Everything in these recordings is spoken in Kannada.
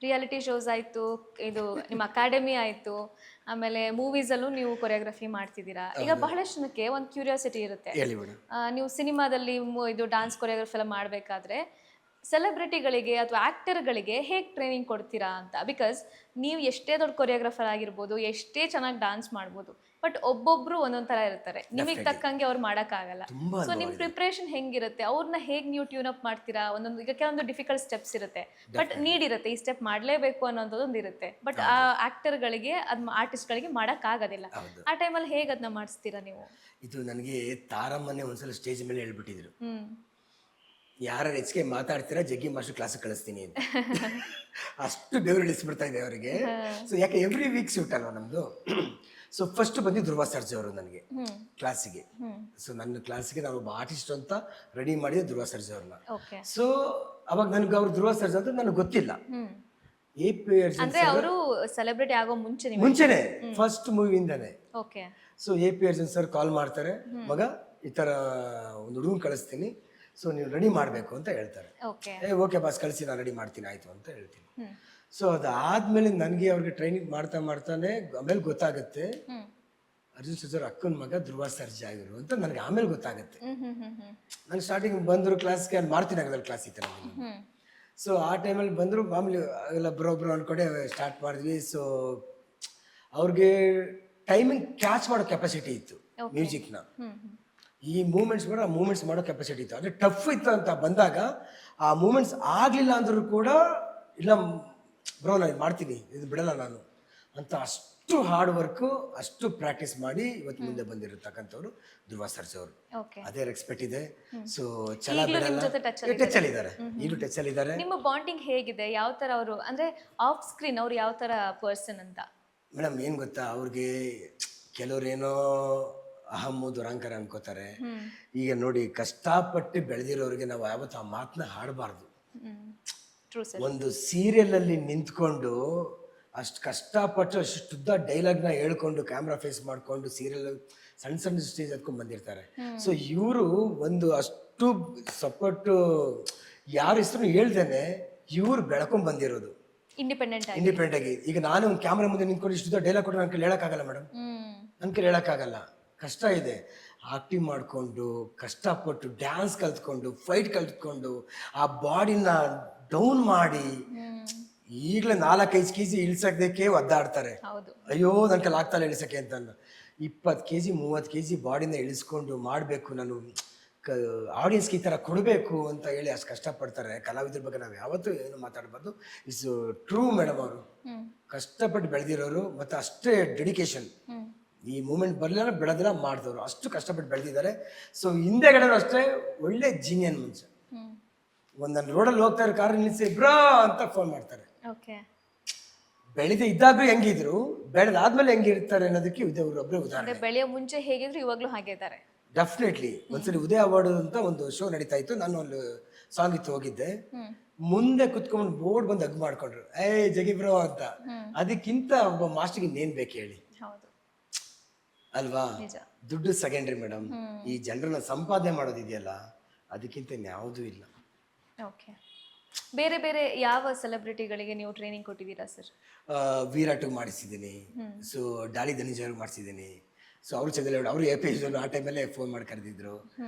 ರಿಯಾಲಿಟಿ ಶೋಸ್ ಆಯ್ತು, ಇದು ನಿಮ್ಮ ಅಕಾಡೆಮಿ ಆಯ್ತು, ಆಮೇಲೆ ಮೂವೀಸ್ ಅಲ್ಲೂ ನೀವು ಕೊರಿಯೋಗ್ರಫಿ ಮಾಡ್ತಿದ್ದೀರಾ. ಈಗ ಬಹಳಷ್ಟು ಜನಕ್ಕೆ ಒಂದು ಕ್ಯೂರಿಯಾಸಿಟಿ ಇರುತ್ತೆ. ಹೇಳಿ ಮೇಡಮ್. ನೀವು ಸಿನಿಮಾದಲ್ಲಿ ಇದು ಡಾನ್ಸ್ ಕೊರಿಯೋಗ್ರಫಿ ಎಲ್ಲ ಮಾಡಬೇಕಾದ್ರೆ ಸೆಲೆಬ್ರಿಟಿಗಳಿಗೆ ಅಥವಾ ಆ್ಯಕ್ಟರ್ಗಳಿಗೆ ಹೇಗೆ ಟ್ರೈನಿಂಗ್ ಕೊಡ್ತೀರಾ ಅಂತ. ಬಿಕಾಸ್ ನೀವು ಎಷ್ಟೇ ದೊಡ್ಡ ಕೊರಿಯೋಗ್ರಫರ್ ಆಗಿರ್ಬೋದು, ಎಷ್ಟೇ ಚೆನ್ನಾಗಿ ಡಾನ್ಸ್ ಮಾಡ್ಬೋದು, ಬಟ್ ಒಬ್ಬೊಬ್ರು ಒಂದೊಂದು ಥರ ಇರ್ತಾರೆ. ನಿಮಗೆ ತಕ್ಕಂಗೆ ಅವ್ರು ಮಾಡೋಕ್ಕಾಗಲ್ಲ. ಸೊ ನಿಮ್ಮ ಪ್ರಿಪ್ರೇಷನ್ ಹೆಂಗಿರುತ್ತೆ, ಅವ್ರನ್ನ ಹೇಗೆ ನೀವು ಟ್ಯೂನ್ ಅಪ್ ಮಾಡ್ತೀರಾ? ಒಂದೊಂದು ಈಗ ಕೆಲವೊಂದು ಡಿಫಿಕಲ್ಟ್ ಸ್ಟೆಪ್ಸ್ ಇರುತ್ತೆ, ಬಟ್ ನೀಡ್ ಇರುತ್ತೆ, ಈ ಸ್ಟೆಪ್ ಮಾಡಲೇಬೇಕು ಅನ್ನೋದೊಂದು ಇರುತ್ತೆ. ಬಟ್ ಆ ಆ್ಯಕ್ಟರ್ಗಳಿಗೆ ಅದು ಆರ್ಟಿಸ್ಟ್ಗಳಿಗೆ ಮಾಡೋಕ್ಕಾಗೋದಿಲ್ಲ. ಆ ಟೈಮಲ್ಲಿ ಹೇಗೆ ಅದನ್ನ ಮಾಡಿಸ್ತೀರಾ ನೀವು? ಇದು ನನಗೆ ತಾರಮ್ಮನೆ ಒಂದ್ಸಲ ಸ್ಟೇಜ್ ಮೇಲೆ ಹೇಳ್ಬಿಟ್ಟಿದ್ರು, ಯಾರು ಹೆಚ್ಚಿಗೆ ಮಾತಾಡ್ತೀರಾ ಜಗ್ಗಿ ಮಾಸ್ಟರ್ ಕ್ಲಾಸಿಗೆ ಕಳಿಸ್ತೀನಿ ಅಂತ. ಅಷ್ಟು ಬೆವರು ಇಳಿಸ್ಬಿಡ್ತಾ ಇದೆ ಅವರಿಗೆ. ಸೊ ಯಾಕೆ ಎವ್ರಿ ವೀಕ್ ಶೂಟ್ ಅಲ್ವಾ ನಮ್ದು. ಸೊ ಫಸ್ಟ್ ಬಂದು ಧ್ರುವ ಸರ್ಜಾ ಅವರು ನನಗೆ ಕ್ಲಾಸಿಗೆ. ಸೊ ನನ್ನ ಕ್ಲಾಸಿಗೆ ನಾನು ಒಬ್ಬ ಆರ್ಟಿಸ್ಟ್ ಅಂತ ರೆಡಿ ಮಾಡಿದೆ ಧ್ರುವ ಸರ್ಜಾ ಅವ್ರನ್ನ. ಸೊ ಅವಾಗ ನನಗೆ ಅವ್ರು ಧ್ರುವ ಸರ್ಜಾ ಅಂತ ನನಗೆ ಗೊತ್ತಿಲ್ಲ. ಅಂದ್ರೆ ಅವರು ಸೆಲೆಬ್ರಿಟಿ ಆಗೋ ಮುಂಚೆನೆ ಫಸ್ಟ್ ಮೂವಿಯಿಂದಾನೆ. Okay. So AP Arjun sir call ಮಾಡ್ತಾರೆ, ಮಗ ಈ ತರ ಒಂದು ಹುಡುಗನ್ ಕಳಿಸ್ತೀನಿ, ಸೊ ನೀವು ರೆಡಿ ಮಾಡಬೇಕು ಅಂತ ಹೇಳ್ತಾರೆ. ಓಕೆ ಬಾಸ್ ಕಳಿಸಿ, ನಾನು ರೆಡಿ ಮಾಡ್ತೀನಿ ಆಯ್ತು ಅಂತ ಹೇಳ್ತೀನಿ. ಸೊ ಅದಾದ್ಮೇಲೆ ನನಗೆ ಅವ್ರಿಗೆ ಟ್ರೈನಿಂಗ್ ಮಾಡ್ತಾನೆ ಆಮೇಲೆ ಗೊತ್ತಾಗುತ್ತೆ ಅರ್ಜುನ್ ಸರ್ಜಾ ಅಕ್ಕನ ಮಗ ಧ್ರುವ ಸರ್ಜಾ ಆಗಿರು ಅಂತ ನನಗೆ ಆಮೇಲೆ ಗೊತ್ತಾಗುತ್ತೆ. ನಾನು ಸ್ಟಾರ್ಟಿಂಗ್ ಬಂದರು ಕ್ಲಾಸ್ಗೆ ಅಲ್ಲಿ ಮಾಡ್ತೀನಿ ಆಗದಲ್ಲಿ ಕ್ಲಾಸ್ ಇತ್ತು ನನಗೆ. ಸೊ ಆ ಟೈಮಲ್ಲಿ ಬಂದರು ಮಾಮೂಲಿ ಎಲ್ಲ ಬ್ರೋ ಅನ್ಕೊಂಡೆ ಸ್ಟಾರ್ಟ್ ಮಾಡಿದ್ವಿ. ಸೊ ಅವ್ರಿಗೆ ಟೈಮಿಂಗ್ ಕ್ಯಾಚ್ ಮಾಡೋ ಕೆಪಾಸಿಟಿ ಇತ್ತು ಮ್ಯೂಸಿಕ್ನ. ಈ ಮೂಮೆಂಟ್ಸ್ ಮಾಡೋ ಕೆಪಾಸಿಟಿ ಇತ್ತು. ಅಂದರೆ ಟಫ್ ಇತ್ತು ಅಂತ ಬಂದಾಗ ಆ ಮೂಮೆಂಟ್ಸ್ ಆಗಲಿಲ್ಲ ಅಂದರೂ ಕೂಡ ಇಲ್ಲ ಬ್ರೋ ನಾನು ಮಾಡ್ತೀನಿ, ಇದು ಬಿಡಲ್ಲ ನಾನು ಅಂತ ಅಷ್ಟು ಹಾರ್ಡ್ ವರ್ಕು, ಅಷ್ಟು ಪ್ರಾಕ್ಟೀಸ್ ಮಾಡಿ ಇವತ್ತು ಮುಂದೆ ಬಂದಿರತಕ್ಕಂಥವ್ರು ಧ್ರುವ ಸರ್ಜಾ ಅವರು. ಅದೇ ರೆಸ್ಪೆಕ್ಟ್ ಇದೆ. ಸೊ ಟಚ್ ಅಲ್ಲಿ ಇದ್ದಾರೆ, ಈಗಲೂ ಟಚ್ ಅಲ್ಲಿ ಇದ್ದಾರೆ. ನಿಮ್ಮ ಬಾಂಡಿಂಗ್ ಹೇಗಿದೆ? ಯಾವ ತರ ಅವರು ಅಂದ್ರೆ ಆಫ್ ಸ್ಕ್ರೀನ್ ಅವ್ರು ಯಾವ ತರ ಪರ್ಸನ್ ಅಂತ? ಮೇಡಮ್ ಏನು ಗೊತ್ತಾ, ಅವ್ರಿಗೆ ಕೆಲವ್ರೇನೋ ಅಹಮ್ಮು ದುರಂಕಾರ ಅನ್ಕೋತಾರೆ. ಈಗ ನೋಡಿ, ಕಷ್ಟಪಟ್ಟು ಬೆಳೆದಿರೋರಿಗೆ ನಾವು ಯಾವತ್ತು ಆ ಮಾತನ್ನ ಹಾಡಬಾರ್ದು. ಒಂದು ಸೀರಿಯಲ್ ಅಲ್ಲಿ ನಿಂತ್ಕೊಂಡು ಅಷ್ಟು ಕಷ್ಟಪಟ್ಟು ಅಷ್ಟುದ್ದ ಡೈಲಾಗ್ನ ಹೇಳ್ಕೊಂಡು ಕ್ಯಾಮ್ರಾ ಫೇಸ್ ಮಾಡ್ಕೊಂಡು ಸೀರಿಯಲ್ ಸಣ್ಣ ಸ್ಟೇಜ್ ಹತ್ಕೊಂಡು ಬಂದಿರ್ತಾರೆ. ಸೊ ಇವರು ಒಂದು ಅಷ್ಟು ಸಪೋರ್ಟು ಯಾರ ಹೆಸರು ಹೇಳ್ದೇನೆ ಇವ್ರು ಬೆಳ್ಕೊಂಡ್ ಬಂದಿರೋದು ಇಂಡಿಪೆಂಡೆಂಟ್ ಆಗಿ. ಈಗ ನಾನು ಒಂದು ಕ್ಯಾಮ್ರಾ ಮುಂದೆ ನಿಂತ್ಕೊಂಡು ಇಷ್ಟು ಡೈಲಾಗ್ ಕೊಟ್ಟರೆ ನನ್ನ ಕೈಲಿ ಹೇಳಕ್ಕಾಗಲ್ಲ ಮೇಡಮ್, ನನ್ನ ಕೈಲಿ ಹೇಳಕ್ಕಾಗಲ್ಲ. ಕಷ್ಟ ಇದೆ. ಆಕ್ಟಿಂಗ್ ಮಾಡಿಕೊಂಡು ಕಷ್ಟಪಟ್ಟು ಡ್ಯಾನ್ಸ್ ಕಲ್ತ್ಕೊಂಡು ಫೈಟ್ ಕಲ್ತ್ಕೊಂಡು ಆ ಬಾಡಿನ ಡೌನ್ ಮಾಡಿ ಈಗಲೇ 4-5 kg ಇಳಿಸೋದಕ್ಕೆ ಒದ್ದಾಡ್ತಾರೆ. ಅಯ್ಯೋ ನನ್ನ ಕೈಲಿ ಆಗ್ತಾಯಿಲ್ಲ ಇಳಿಸೋಕ್ಕೆ ಅಂತ. 20 kg 30 kg ಬಾಡಿನ ಇಳಿಸ್ಕೊಂಡು ಮಾಡಬೇಕು, ನಾನು ಆಡಿಯನ್ಸ್ಗೆ ಈ ಥರ ಕೊಡಬೇಕು ಅಂತ ಹೇಳಿ ಅಷ್ಟು ಕಷ್ಟಪಡ್ತಾರೆ. ಕಲಾವಿದ್ರ ಬಗ್ಗೆ ನಾವು ಯಾವತ್ತೂ ಏನು ಮಾತಾಡ್ಬಾರ್ದು. Is true madam. ಅವರು ಕಷ್ಟಪಟ್ಟು ಬೆಳೆದಿರೋರು ಮತ್ತು ಅಷ್ಟೇ ಡೆಡಿಕೇಶನ್. ಈ ಮೂಮೆಂಟ್ ಬರಲಿಲ್ಲ ಬಿಡೋದಿಲ್ಲ ಮಾಡಿದವರು, ಅಷ್ಟು ಕಷ್ಟಪಟ್ಟು ಬೆಳೆದಿದ್ದಾರೆ. ಸೊ ಹಿಂದೆಗಡೆ ಅಷ್ಟೇ ಒಳ್ಳೆ ಜೀನಿಯನ್ ಮುಂಚೆ ಒಂದನ್ನು ರೋಡಲ್ಲಿ ಹೋಗ್ತಾ ಇರೋ ಕಾರ್ ನಿಲ್ಲಿಸಿ ಬ್ರೋ ಅಂತ ಫೋನ್ ಮಾಡ್ತಾರೆ. ಬೆಳೆದ ಇದ್ದಾಗ್ಲೂ ಹೆಂಗಿದ್ರು, ಬೆಳೆದಾದ್ಮೇಲೆ ಹೆಂಗಿರ್ತಾರೆ ಅನ್ನೋದಕ್ಕೆ ಒಬ್ಬರೇ ಉದಾಹರಣೆ. ಬೆಳೆಯೋ ಮುಂಚೆ ಹೇಗಿದ್ರು ಇವಾಗ್ಲೂ ಹಾಗೆ ಇದ್ದಾರೆ. ಡೆಫಿನೆಟ್ಲಿ. ಒಂದ್ಸಲಿ ಉದಯ ಅವಾರ್ಡ್ ಅಂತ ಒಂದು ಶೋ ನಡೀತಾ ಇತ್ತು, ನಾನು ಒಂದು ಸಾಂಗ್ ಇತ್ತು ಹೋಗಿದ್ದೆ. ಮುಂದೆ ಕುತ್ಕೊಂಡು ಬೋರ್ಡ್ ಬಂದು ಹಗ್ ಮಾಡ್ಕೊಂಡ್ರು, ಜಗಿ ಬ್ರೋ ಅಂತ. ಅದಕ್ಕಿಂತ ಒಬ್ಬ ಮಾಸ್ಟರ್ಗೆ ಇನ್ನೇನ್ ಬೇಕು ಹೇಳಿ ಅಲ್ವಾ? ದುಡ್ಡು ಸೆಕೆಂಡ್ರಿ ಮೇಡಮ್. ಈ ಜನರನ್ನ ಸಂಪಾದನೆ ಮಾಡೋದಿದೆಯಲ್ಲ, ಅದಕ್ಕಿಂತ ಇನ್ಯಾವುದೂ ಇಲ್ಲ. ಬೇರೆ ಬೇರೆ ಯಾವ ಸೆಲೆಬ್ರಿಟಿಗಳಿಗೆ ನೀವು ಟ್ರೈನಿಂಗ್ ಕೊಟ್ಟಿದ್ದೀರಾ ಸರ್? ವಿರಾಟ್ ಮಾಡಿಸಿದ್ದೀನಿ. ಸೊ ಡಾಲಿ ಧನಂಜಯ ಅವ್ರಿಗೆ ಮಾಡಿಸಿದ್ದೀನಿ. ಸೊ ಅವರು ಚಂದ್ರಲೇಗೌಡ ಅವರು AP ಆ ಟೈಮಲ್ಲೇ ಫೋನ್ ಮಾಡಿ ಕರೆದಿದ್ರು.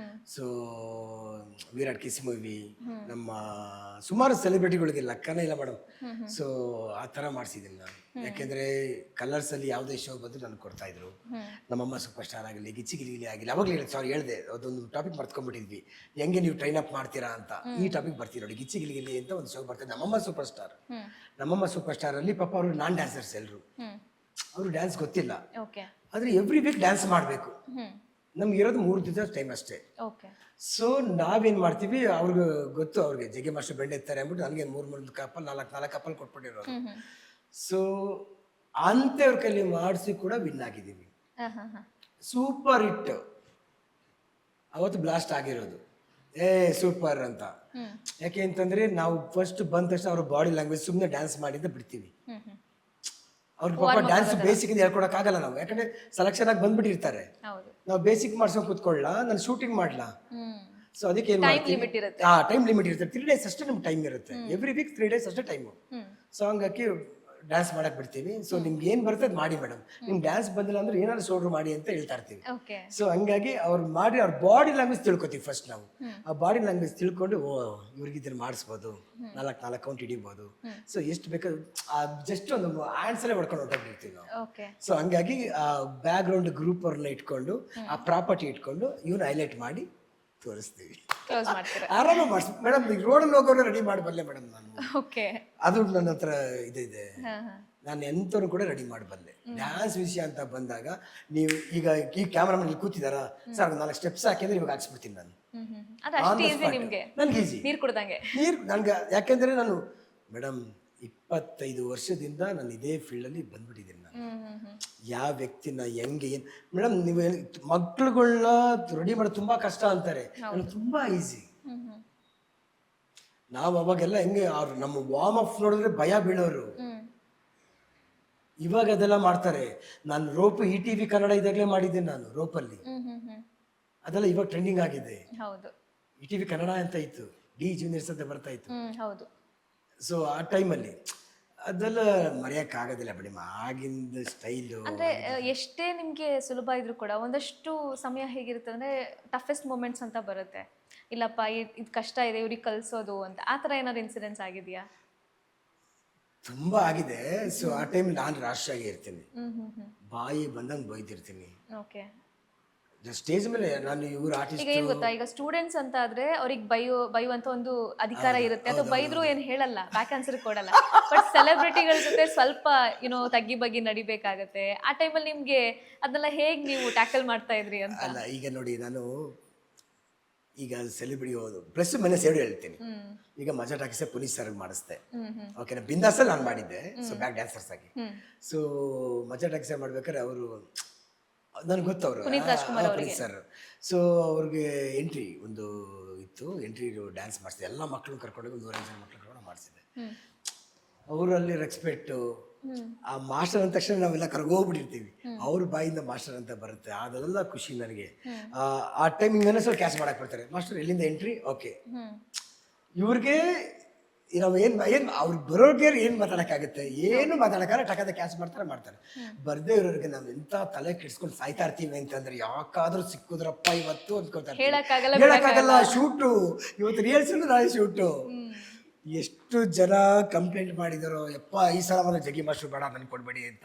ಸೊ ವಿರಾಟ್ ಕಿಸ್ ಮೂವಿ, ನಮ್ಮ ಸುಮಾರು ಸೆಲೆಬ್ರಿಟಿಗಳಿಗೆ ಲೆಕ್ಕನೇ ಇಲ್ಲ ಮೇಡಮ್. ಸೊ ಆ ಥರ ಮಾಡಿಸಿದ್ದೀನಿ ನಾನು. ಯಾಕೆಂದರೆ ಕಲರ್ಸಲ್ಲಿ ಯಾವುದೇ ಶೋ ಬಂದರೂ ನನಗೆ ಕೊಡ್ತಾ ಇದ್ರು. ನಮ್ಮಮ್ಮ ಸೂಪರ್ ಸ್ಟಾರ್ ಆಗಲಿ, ಗಿಚ್ಚಿಗಿಲಿ ಆಗಲಿ, ಅವಾಗಲೇ ಹೇಳಿದೆ ಅದೊಂದು ಟಾಪಿಕ್ ಮರ್ತ್ಕೊಂಡ್ಬಿಟ್ಟಿದ್ವಿ, ಹೆಂಗೆ ನೀವು ಟ್ರೈನ್ ಅಪ್ ಮಾಡ್ತೀರಾ ಅಂತ. ಈ ಟಾಪಿಕ್ ಬರ್ತೀವಿ ನೋಡಿ, ಗಿಚ್ಚಿಗಿಲಿ ಅಂತ ಒಂದು ಶೋ ಬರ್ತದೆ, ನಮ್ಮಮ್ಮ ಸೂಪರ್ ಸ್ಟಾರ್. ನಮ್ಮಮ್ಮ ಸೂಪರ್ ಸ್ಟಾರಲ್ಲಿ ಪಾಪ ಅವರು ನಾನ್ ಡ್ಯಾನ್ಸರ್ಸ್ ಎಲ್ಲರೂ, ಅವರು ಡ್ಯಾನ್ಸ್ ಗೊತ್ತಿಲ್ಲ. ಆದರೆ ಎವ್ರಿ ವೀಕ್ ಡ್ಯಾನ್ಸ್ ಮಾಡಬೇಕು. ನಮ್ಗೆ ಇರೋದು 3 ದಿವಸ ಟೈಮ್ ಅಷ್ಟೇ. ಸೊ ನಾವೇನು ಮಾಡ್ತೀವಿ, ಅವ್ರಿಗೆ ಗೊತ್ತು, ಅವ್ರಿಗೆ ಜಗ್ಗೆ ಮಾಸ್ಟರ್ ಬೆಂಡ್ ಎತ್ತಾರೆ ಅಂದ್ಬಿಟ್ಟು ನನಗೆ 3 ಕಪ್ಪಲ್ 4 ಕಪ್ಪಲ್ ಕೊಟ್ಬಿಟ್ಟಿರೋರು. ಸೊ ಅಂಥವ್ರ ಕೈಲಿ ಮಾಡಿಸಿ ಕೂಡ ವಿನ್ ಆಗಿದ್ದೀವಿ. ಸೂಪರ್ ಹಿಟ್ ಅವತ್ತು ಬ್ಲಾಸ್ಟ್ ಆಗಿರೋದು, ಸೂಪರ್ ಅಂತ. ಯಾಕೆ ಅಂತಂದ್ರೆ ನಾವು ಫಸ್ಟ್ ಬಂದ ತಕ್ಷಣ ಅವ್ರ ಬಾಡಿ ಲ್ಯಾಂಗ್ವೇಜ್ ಸುಮ್ಮನೆ ಡ್ಯಾನ್ಸ್ ಮಾಡಿಂದ ಬಿಡ್ತೀವಿ. ಅವ್ರಿಗೆ ಪಾಪ ಡ್ಯಾನ್ಸ್ ಬೇಸಿಕ್ ಹೇಳ್ಕೊಡಕ್ ಆಗಲ್ಲ ನಾವು, ಯಾಕಂದ್ರೆ ಸೆಲೆಕ್ಷನ್ ಆಗಿ ಬಂದ್ಬಿಟ್ಟಿರ್ತಾರೆ. ನಾವು ಬೇಸಿಕ್ ಮಾಡ್ಸೋಕೆ ಕೂತ್ಕೊಳ್ಳ, ನಾನು ಶೂಟಿಂಗ್ ಮಾಡ್ಲಾ. ಸೊ ಅದಕ್ಕೆ ಏನ್ ಮಾಡ್ತೀವಿ, ಟೈಮ್ ಲಿಮಿಟ್ ಇರುತ್ತೆ. 3 days ಅಷ್ಟೇ ನಮ್ಗೆ ಟೈಮ್ ಇರುತ್ತೆ. ಎವ್ರಿ ವೀಕ್ 3 days ಅಷ್ಟೇ ಟೈಮು. ಸಾಂಗ್ ಹಾಕಿ ಡ್ಯಾನ್ಸ್ ಮಾಡಕ್ ಬಿಡ್ತೀವಿ. ಸೊ ನಿಮ್ಗೆ ಏನ್ ಬರ್ತದೆ ಅದ್ ಮಾಡಿ ಮೇಡಮ್, ನಿಮ್ಗೆ ಡ್ಯಾನ್ಸ್ ಬಂದಿಲ್ಲ ಅಂದ್ರೆ ಏನಾದ್ರು ಶೋಲ್ಡರ್ ಮಾಡಿ ಅಂತ ಹೇಳ್ತಾ ಇರ್ತೀವಿ. ಓಕೆ. ಸೊ ಹಂಗಾಗಿ ಅವ್ರು ಮಾಡಿ ಅವ್ರ ಬಾಡಿ ಲ್ಯಾಂಗ್ವೇಜ್ ತಿಳ್ಕೊತೀವಿ ಫಸ್ಟ್ ನಾವು. ಆ ಬಾಡಿ ಲ್ಯಾಂಗ್ವೇಜ್ ತಿಳ್ಕೊಂಡು ಓ ಇವ್ರಿಗೆ ಇದನ್ನ ಮಾಡಿಸ್ಬೋದು, 4 ಕೌಂಟ್ ಹಿಡಿಬೋದು. ಸೊ ಎಷ್ಟು ಬೇಕಾದ್ರೂ ಜಸ್ಟ್ ಒಂದು ಆನ್ಸರೇ ಹೊಡ್ಕೊಂಡು ಹೊರಟೋಗ್ಬಿಡ್ತೀವಿ ನಾವು. ಓಕೆ. ಸೊ ಹಂಗಾಗಿ ಆ ಬ್ಯಾಕ್ ಗ್ರೌಂಡ್ ಗ್ರೂಪ್ ಅವ್ರನ್ನ ಇಟ್ಕೊಂಡು ಆ ಪ್ರಾಪರ್ಟಿ ಇಟ್ಕೊಂಡು ಇವ್ನ ಹೈಲೈಟ್ ಮಾಡಿ ತೋರಿಸ್ತೀವಿ. ಕ್ಲೋಸ್ ಮಾಡ್ತೀರಾ? ಆರಾಮ ಮಾಡಿಸ್ ಮೇಡಮ್. ಈಗ ರೋಡಲ್ಲಿ ಹೋಗೋರು ರೆಡಿ ಮಾಡಬಲ್ಲೆ ಮೇಡಮ್ ನಾನು. ಓಕೆ. ಅದು ನನ್ನ ಹತ್ರ ಇದೆ. ನಾನು ಎಂಥವ್ರು ಕೂಡ ರೆಡಿ ಮಾಡಬಲ್ಲೆ. ಡ್ಯಾನ್ಸ್ ವಿಷಯ ಅಂತ ಬಂದಾಗ ನೀವು ಈಗ ಈ ಕ್ಯಾಮ್ರಾಮನ್ ಇಲ್ಲಿ ಕೂತಿದಾರ ಸರ್ 4 ಸ್ಟೆಪ್ಸ್ ಹಾಕಿದ್ರೆ ಇವಾಗ ಹಾಕ್ಸ್ಬಿಡ್ತೀನಿ ನಾನು. ಅದು ಅಷ್ಟು ಈಸಿ ನಿಮಗೆ? ನನ್ಗೆ ಈಸಿ. ನೀರು ಕುಡ್ದಂಗೆ. ನನ್ಗೆ ಯಾಕೆಂದ್ರೆ ನಾನು ಮೇಡಮ್ 25 ವರ್ಷದಿಂದ ನಾನು ಇದೇ ಫೀಲ್ಡಲ್ಲಿ ಬಂದ್ಬಿಟ್ಟಿದ್ದೀನಿ. ನಾನು ಯಾವ ವ್ಯಕ್ತಿನ ಹೆಂಗೆ ಏನು ಮೇಡಮ್ ನೀವು ಮಕ್ಳುಗಳನ್ನ ರೆಡಿ ಮಾಡೋದು ತುಂಬಾ ಕಷ್ಟ ಅಂತಾರೆ, ನನಗೆ ತುಂಬಾ ಈಸಿ. ನಾವು ಅವಾಗೆಲ್ಲ ಹೆಂಗೆ ಅವ್ರು ನಮ್ಮ ವಾರ್ಮ್ ಅಪ್ ನೋಡಿದ್ರೆ ಭಯ ಬೀಳೋರು. ಇವಾಗ ಅದೆಲ್ಲ ಮಾಡ್ತಾರೆ. ನಾನು ರೋಪ್ ETV ಕನ್ನಡ ಇದಾಗಲೇ ಮಾಡಿದ್ದೆ ನಾನು ರೋಪಲ್ಲಿ. ಅದೆಲ್ಲ ಇವಾಗ ಟ್ರೆಂಡಿಂಗ್ ಆಗಿದೆ. ಹೌದು. ETV ಕನ್ನಡ ಅಂತ ಇತ್ತು, ಡಿ ಜೂನಿಯರ್ಸ್ ಅಂತ ಬರ್ತಾ ಇತ್ತು. ಹೌದು. ಸೊ ಆ ಟೈಮಲ್ಲಿ ಅದೆಲ್ಲ ಮರೆಯೋಕ್ಕಾಗೋದಿಲ್ಲ ಬಿಡಿ. ಆಗಿಂದ ಸ್ಟೈಲು ಅಂದ್ರೆ ಎಷ್ಟೇ ನಿಮ್ಗೆ ಸುಲಭ ಇದ್ರೂ ಕೂಡ ಒಂದಷ್ಟು ಸಮಯ ಹೇಗಿರುತ್ತೆ ಅಂದ್ರೆ ಟಫೆಸ್ಟ್ ಮೂಮೆಂಟ್ಸ್ ಅಂತ ಬರುತ್ತೆ. ಇಲ್ಲಪ್ಪ ಇದು ಕಷ್ಟ ಇದೆ ಇವ್ರಿಗೆ ಕಲ್ಸೋದು ಅಂತ, ಆ ಥರ ಏನಾದ್ರು ಇನ್ಸಿಡೆನ್ಸ್ ಆಗಿದೆಯಾ? ತುಂಬಾ ಆಗಿದೆ. ಸೊ ಆ ಟೈಮ್ ನಾನು ರಾಶ್ ಆಗಿ ಇರ್ತೀನಿ, ಬಾಯಿ ಬಂದಂಗೆ ಬೈದಿರ್ತೀನಿ. ಓಕೆ. ಸ್ಟೇಜ್ ಮೇಲೆ ನಾನು ಇವ್ರ ಆರ್ಟಿಸ್ಟ್. ಈಗ ಏನ್ ಗೊತ್ತಾ, ಈಗ ಸ್ಟೂಡೆಂಟ್ಸ್ ಅಂತ ಆದ್ರೆ ಅವ್ರಿಗೆ ಬೈಯುವಂತ ಒಂದು ಅಧಿಕಾರ ಇರುತ್ತೆ, ಅಥವಾ ಬೈದ್ರು ಏನ್ ಹೇಳಲ್ಲ, ಬ್ಯಾಕ್ ಆನ್ಸರ್ ಕೊಡಲ್ಲ. ಬಟ್ ಸೆಲೆಬ್ರಿಟಿಗಳ ಜೊತೆ ಸ್ವಲ್ಪ ತಗ್ಗಿ ಬಗ್ಗಿ ನಡಿಬೇಕಾಗತ್ತೆ. ಆ ಟೈಮಲ್ಲಿ ನಿಮ್ಗೆ ಅದನ್ನೆಲ್ಲ ಹೇಗ್ ನೀವು ಟ್ಯಾಕಲ್ ಮಾಡ್ತಾ ಇದ್ರಿ ಅಂತ? ಅಲ್ಲ ಈಗ ನೋಡಿ, ನಾನು ಈಗ ಸೆಲೆಬ್ರಿಟಿ ಹೋದು ಪ್ಲಸ್ ಮನೆ ಸೇಡು ಹೇಳ್ತೀನಿ. ಈಗ ಮಜಾ ಟಾಕಿಸೆ ಪುನೀತ್ ಸರ್ ಮಾಡಿಸ್ದೆ. ಓಕೆನಾ, ಬಿಂದಾಸಲ್ಲಿ ನಾನು ಮಾಡಿದ್ದೆ. ಸೊ ಬ್ಯಾಕ್ ಡ್ಯಾನ್ಸರ್ಸ್ ಆಗಿ. ಸೊ ಮಜಾ ಟಾಕಿಸೆ ಮಾಡ್ಬೇಕಾದ್ರೆ ಅವರು ನನ್ಗೆ ಗೊತ್ತವರು ಪುನೀತ್ ಸರ್. ಸೊ ಅವ್ರಿಗೆ ಎಂಟ್ರಿ ಒಂದು ಇತ್ತು, ಎಂಟ್ರಿ ಡ್ಯಾನ್ಸ್ ಮಾಡಿಸಿದೆ. ಎಲ್ಲ ಮಕ್ಕಳು ಕರ್ಕೊಂಡೋಗಿ 105 ಜನ ಮಕ್ಕಳು ಕರ್ಕೊಂಡು ಮಾಡಿಸಿದೆ. ಅವರಲ್ಲಿ ರೆಸ್ಪೆಕ್ಟು. ಆ ಮಾಸ್ಟರ್ ಅಂದ ತಕ್ಷಣ ನಾವೆಲ್ಲ ಕರ್ಗೋಗ್ಬಿಟ್ಟಿರ್ತೀವಿ, ಅವ್ರ ಬಾಯಿಂದ ಮಾಸ್ಟರ್ ಅಂತ ಬರುತ್ತೆ. ಅದೆಲ್ಲ ಖುಷಿ ನನಗೆ. ಆ ಟೈಮ್ ಹಿಂಗನೇ ಸ್ವಲ್ಪ ಕ್ಯಾಚ್ ಮಾಡಕ್ ಬರ್ತಾರೆ. ಮಾಸ್ಟರ್ ಎಲ್ಲಿಂದ ಎಂಟ್ರಿ, ಓಕೆ. ಇವ್ರಿಗೆ ನಾವು ಏನ್ ಅವ್ರಿಗೆ ಬರೋರ್ಗೆ ಏನ್ ಮಾತಾಡಕ್ಕಾಗುತ್ತೆ, ಏನು ಮಾತಾಡಕ್ಕಾಗಲ್ಲ. ಟಕದ ಕ್ಯಾಚ್ ಮಾಡ್ತಾರೆ. ಬರ್ದೇ ಇರೋರಿಗೆ ನಾವು ಎಂತ ತಲೆ ಕೆಡ್ಸ್ಕೊಂಡು ಸಾಯ್ತಾ ಇರ್ತೀವಿ ಅಂತಂದ್ರೆ, ಯಾಕಾದ್ರೂ ಸಿಕ್ಕುದ್ರಪ್ಪ ಇವತ್ತು ಅಂದ್ಕೊತಾರೆ. ಹೇಳಕ್ಕಾಗಲ್ಲ. ಶೂಟು ಇವತ್ತು ರಿಹರ್ಸಲ್, ನಾಳೆ ಶೂಟು. ಎಷ್ಟು ಜನ ಕಂಪ್ಲೇಂಟ್ ಮಾಡಿದಾರೋ, ಯಪ್ಪ ಈ ಸಲ ಮಾತ್ರ ಜಗ್ಗಿ ಮಾಸ್ಟರ್ ಬೇಡ ನನ್ಗೆ ಕೊಡ್ಬೇಡಿ ಅಂತ.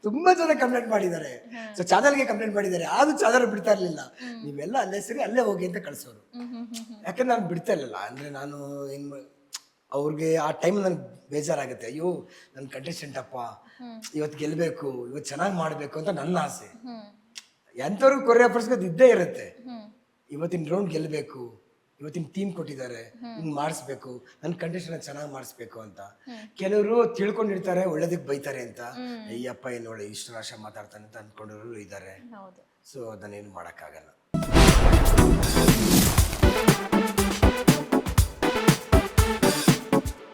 ತುಂಬಾ ಜನ ಕಂಪ್ಲೇಂಟ್ ಮಾಡಿದ್ದಾರೆ. ಸೊ ಚಾನಲ್ಗೆ ಕಂಪ್ಲೇಂಟ್ ಮಾಡಿದ್ದಾರೆ. ಆದ್ರೂ ಚಾನಲ್ ಬಿಡ್ತಾ ಇರ್ಲಿಲ್ಲ. ನೀವೆಲ್ಲ ಅಲ್ಲೇ ಸರಿ ಅಲ್ಲೇ ಹೋಗಿ ಅಂತ ಕಳ್ಸೋರು. ಯಾಕಂದ್ರೆ ನಾನು ಬಿಡ್ತಾ ಇರ್ಲಿಲ್ಲ. ಅಂದ್ರೆ ನಾನು ಅವ್ರಿಗೆ ಆ ಟೈಮ್ ನನ್ಗೆ ಬೇಜಾರಾಗುತ್ತೆ. ಅಯ್ಯೋ ನನ್ನ ಕಂಟೆಸ್ಟೆಂಟ್ ಅಪ್ಪ ಇವತ್ತು ಗೆಲ್ಬೇಕು, ಇವತ್ತು ಚೆನ್ನಾಗಿ ಮಾಡ್ಬೇಕು ಅಂತ ನನ್ನ ಆಸೆ. ಎಂಥವ್ರಿಗೂ ಕೊರಿಯೋಗ್ರಾಫರ್ಸ್ಗೆ ಇದ್ದೇ ಇರುತ್ತೆ. ಇವತ್ತಿನ ರೌಂಡ್ ಗೆಲ್ಬೇಕು, ಇವತ್ತಿನ ಟೀಮ್ ಕೊಟ್ಟಿದ್ದಾರೆ, ಹಿಂಗ್ ಮಾಡಿಸ್ಬೇಕು, ನನ್ನ ಕಂಟೆಸ್ಟೆಂಟ್ ಚೆನ್ನಾಗಿ ಮಾಡಿಸ್ಬೇಕು ಅಂತ. ಕೆಲವರು ತಿಳ್ಕೊಂಡಿರ್ತಾರೆ ಒಳ್ಳೇದಕ್ಕೆ ಬೈತಾರೆ ಅಂತ. ಅಯ್ಯಪ್ಪ ಏನು ಒಳ್ಳೆ ಇಷ್ಟು ರಾಶ ಮಾತಾಡ್ತಾನೆ ಅಂತ ಅಂದ್ಕೊಂಡವರು ಇದ್ದಾರೆ. ಸೊ ಅದನ್ನೇನು ಮಾಡೋಕ್ಕಾಗಲ್ಲ.